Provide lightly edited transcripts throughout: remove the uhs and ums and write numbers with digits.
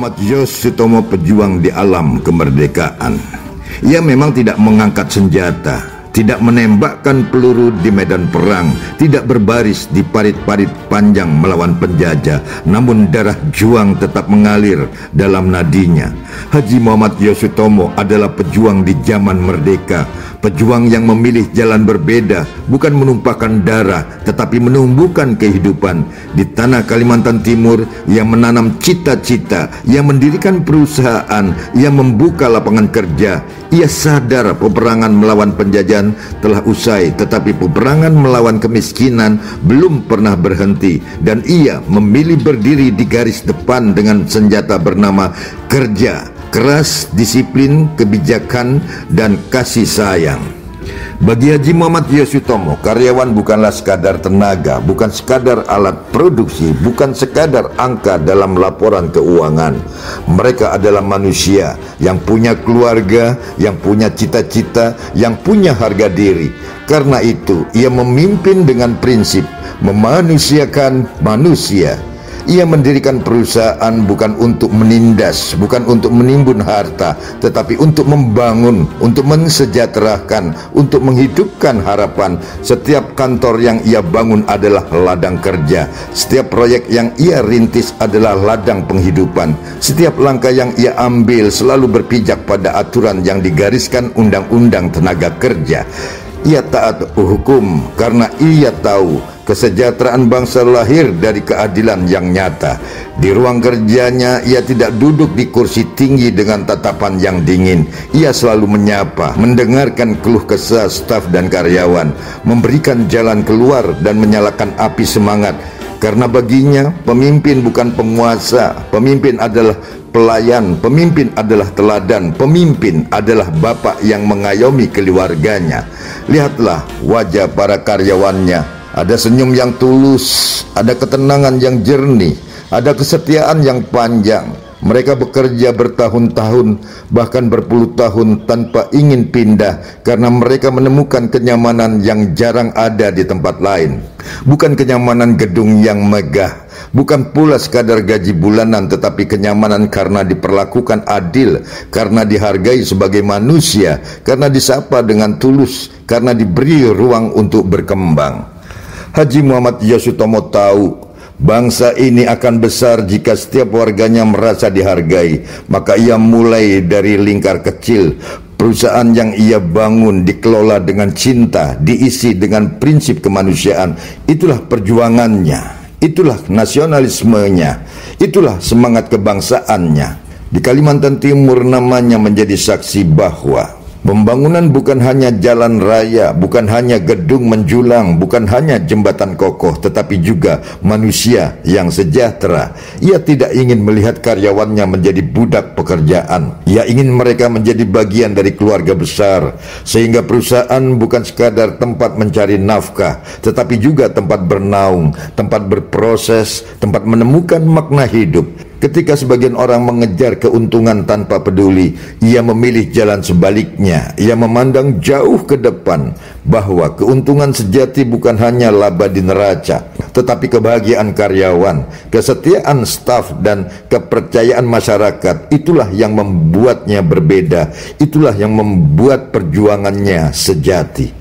Muhammad Yosutomo pejuang di alam kemerdekaan. Ia memang tidak mengangkat senjata, tidak menembakkan peluru di medan perang, tidak berbaris di parit-parit panjang melawan penjajah, namun darah juang tetap mengalir dalam nadinya. Haji Muhammad Yosutomo adalah pejuang di zaman merdeka, pejuang yang memilih jalan berbeda, bukan menumpahkan darah, tetapi menumbuhkan kehidupan. Di tanah Kalimantan Timur, ia menanam cita-cita, ia mendirikan perusahaan, ia membuka lapangan kerja. Ia sadar peperangan melawan penjajahan telah usai, tetapi peperangan melawan kemiskinan belum pernah berhenti. Dan ia memilih berdiri di garis depan dengan senjata bernama kerja, keras, disiplin, kebijakan, dan kasih sayang. Bagi Haji Muhammad Yosutomo, karyawan bukanlah sekadar tenaga, bukan sekadar alat produksi, bukan sekadar angka dalam laporan keuangan. Mereka adalah manusia yang punya keluarga, yang punya cita-cita, yang punya harga diri. Karena itu, ia memimpin dengan prinsip memanusiakan manusia. Ia mendirikan perusahaan bukan untuk menindas, bukan untuk menimbun harta, tetapi untuk membangun, untuk mensejahterakan, untuk menghidupkan harapan. Setiap kantor yang ia bangun adalah ladang kerja. Setiap proyek yang ia rintis adalah ladang penghidupan. Setiap langkah yang ia ambil selalu berpijak pada aturan yang digariskan Undang-Undang Tenaga Kerja. Ia taat hukum karena ia tahu kesejahteraan bangsa lahir dari keadilan yang nyata. Di ruang kerjanya, ia tidak duduk di kursi tinggi dengan tatapan yang dingin. Ia selalu menyapa, mendengarkan keluh kesah staf dan karyawan, memberikan jalan keluar dan menyalakan api semangat. Karena baginya, pemimpin bukan penguasa, pemimpin adalah pelayan, pemimpin adalah teladan, pemimpin adalah bapak yang mengayomi keluarganya. Lihatlah wajah para karyawannya, ada senyum yang tulus, ada ketenangan yang jernih, ada kesetiaan yang panjang. Mereka bekerja bertahun-tahun, bahkan berpuluh tahun tanpa ingin pindah, karena mereka menemukan kenyamanan yang jarang ada di tempat lain. Bukan kenyamanan gedung yang megah, bukan pula sekadar gaji bulanan, tetapi kenyamanan karena diperlakukan adil, karena dihargai sebagai manusia, karena disapa dengan tulus, karena diberi ruang untuk berkembang. Haji Muhammad Yosutomo tahu bangsa ini akan besar jika setiap warganya merasa dihargai. Maka ia mulai dari lingkar kecil. Perusahaan yang ia bangun dikelola dengan cinta, diisi dengan prinsip kemanusiaan. Itulah perjuangannya, itulah nasionalismenya, itulah semangat kebangsaannya. Di Kalimantan Timur namanya menjadi saksi bahwa pembangunan bukan hanya jalan raya, bukan hanya gedung menjulang, bukan hanya jembatan kokoh, tetapi juga manusia yang sejahtera. Ia tidak ingin melihat karyawannya menjadi budak pekerjaan. Ia ingin mereka menjadi bagian dari keluarga besar, sehingga perusahaan bukan sekadar tempat mencari nafkah, tetapi juga tempat bernaung, tempat berproses, tempat menemukan makna hidup. Ketika sebagian orang mengejar keuntungan tanpa peduli, ia memilih jalan sebaliknya. Ia memandang jauh ke depan bahwa keuntungan sejati bukan hanya laba di neraca, tetapi kebahagiaan karyawan, kesetiaan staf, dan kepercayaan masyarakat. Itulah yang membuatnya berbeda. Itulah yang membuat perjuangannya sejati.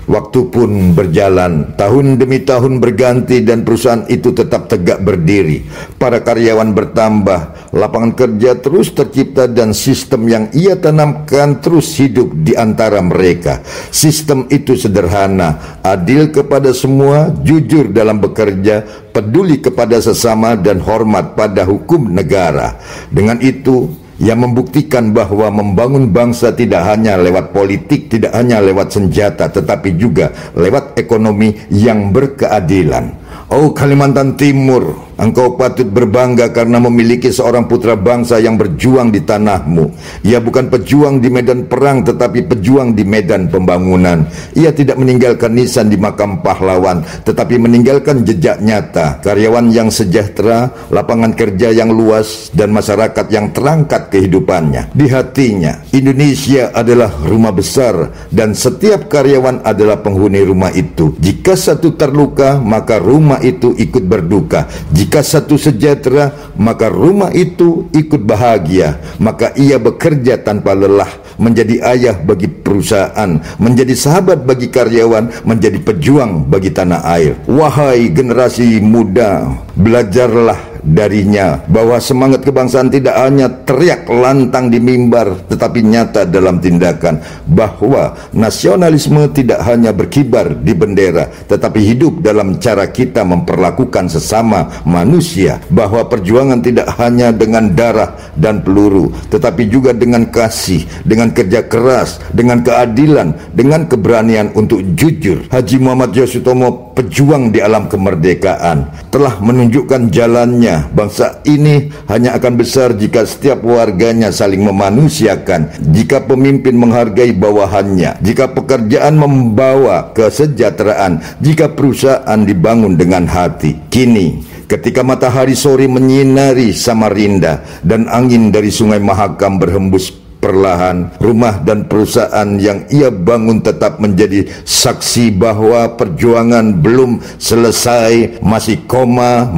Waktu pun berjalan, tahun demi tahun berganti, dan perusahaan itu tetap tegak berdiri. Para karyawan bertambah, lapangan kerja terus tercipta, dan sistem yang ia tanamkan terus hidup di antara mereka. Sistem itu sederhana, adil kepada semua, jujur dalam bekerja, peduli kepada sesama, dan hormat pada hukum negara. Dengan itu, ia membuktikan bahwa membangun bangsa tidak hanya lewat politik, tidak hanya lewat senjata, tetapi juga lewat ekonomi yang berkeadilan. Oh Kalimantan Timur, engkau patut berbangga karena memiliki seorang putra bangsa yang berjuang di tanahmu. Ia bukan pejuang di medan perang, tetapi pejuang di medan pembangunan. Ia tidak meninggalkan nisan di makam pahlawan, tetapi meninggalkan jejak nyata, karyawan yang sejahtera, lapangan kerja yang luas, dan masyarakat yang terangkat kehidupannya. Di hatinya, Indonesia adalah rumah besar, dan setiap karyawan adalah penghuni rumah itu. Jika satu terluka, maka rumah itu ikut berduka. Jika Jika satu sejahtera, maka rumah itu ikut bahagia. Maka ia bekerja tanpa lelah, menjadi ayah bagi perusahaan, menjadi sahabat bagi karyawan, menjadi pejuang bagi tanah air. Wahai generasi muda, belajarlah darinya bahwa semangat kebangsaan tidak hanya teriak lantang di mimbar, tetapi nyata dalam tindakan. Bahwa nasionalisme tidak hanya berkibar di bendera, tetapi hidup dalam cara kita memperlakukan sesama manusia. Bahwa perjuangan tidak hanya dengan darah dan peluru, tetapi juga dengan kasih, dengan kerja keras, dengan keadilan, dengan keberanian untuk jujur. Haji Muhammad Yosutomo, pejuang di alam kemerdekaan, telah menunjukkan jalannya. Bangsa ini hanya akan besar jika setiap warganya saling memanusiakan, jika pemimpin menghargai bawahannya, jika pekerjaan membawa kesejahteraan, jika perusahaan dibangun dengan hati. Kini, ketika matahari sore menyinari Samarinda dan angin dari Sungai Mahakam berhembus perlahan, rumah dan perusahaan yang ia bangun tetap menjadi saksi bahwa perjuangan belum selesai. Masih koma,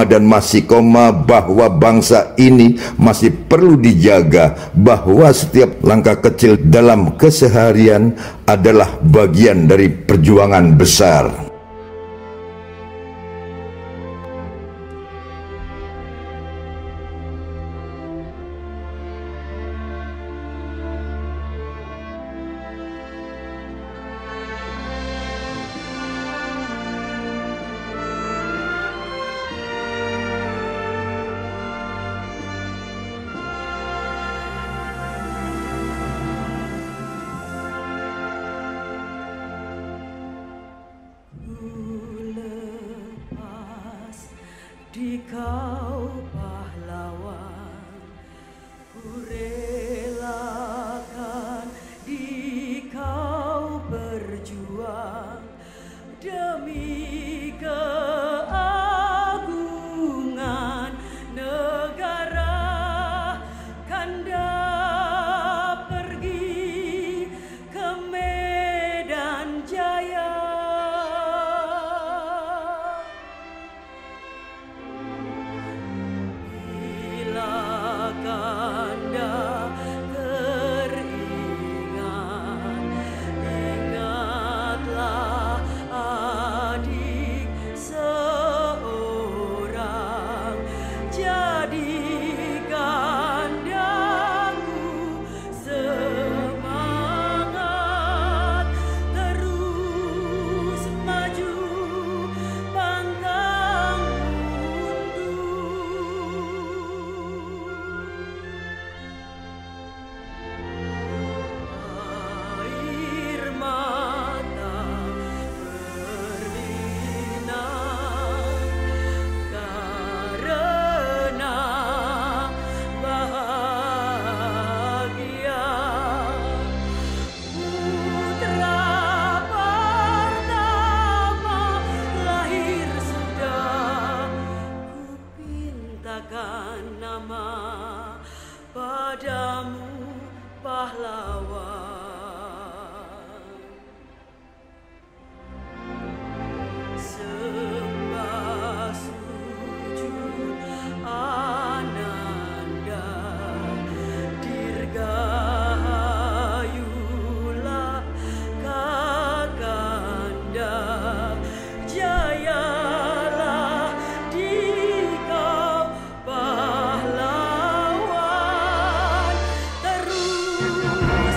dan masih koma, bahwa bangsa ini masih perlu dijaga, bahwa setiap langkah kecil dalam keseharian adalah bagian dari perjuangan besar. Di kau pahlawan, ku relakan di kau berjuang demi keagungan negara. Kanda pergi ke Medan Jaya, Kanda teringat, ingatlah adik seorang, jadikan daku semangat, terus maju pantang mundur. Air mata berlinang karena bahagia. Putra pertama lahir sudah, ku pintakan nama padamu pahlawan. Sembah sujud Ananda, dirgahayulah Kakanda, jayalah di kau pahlawan, terus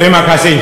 Terima kasih.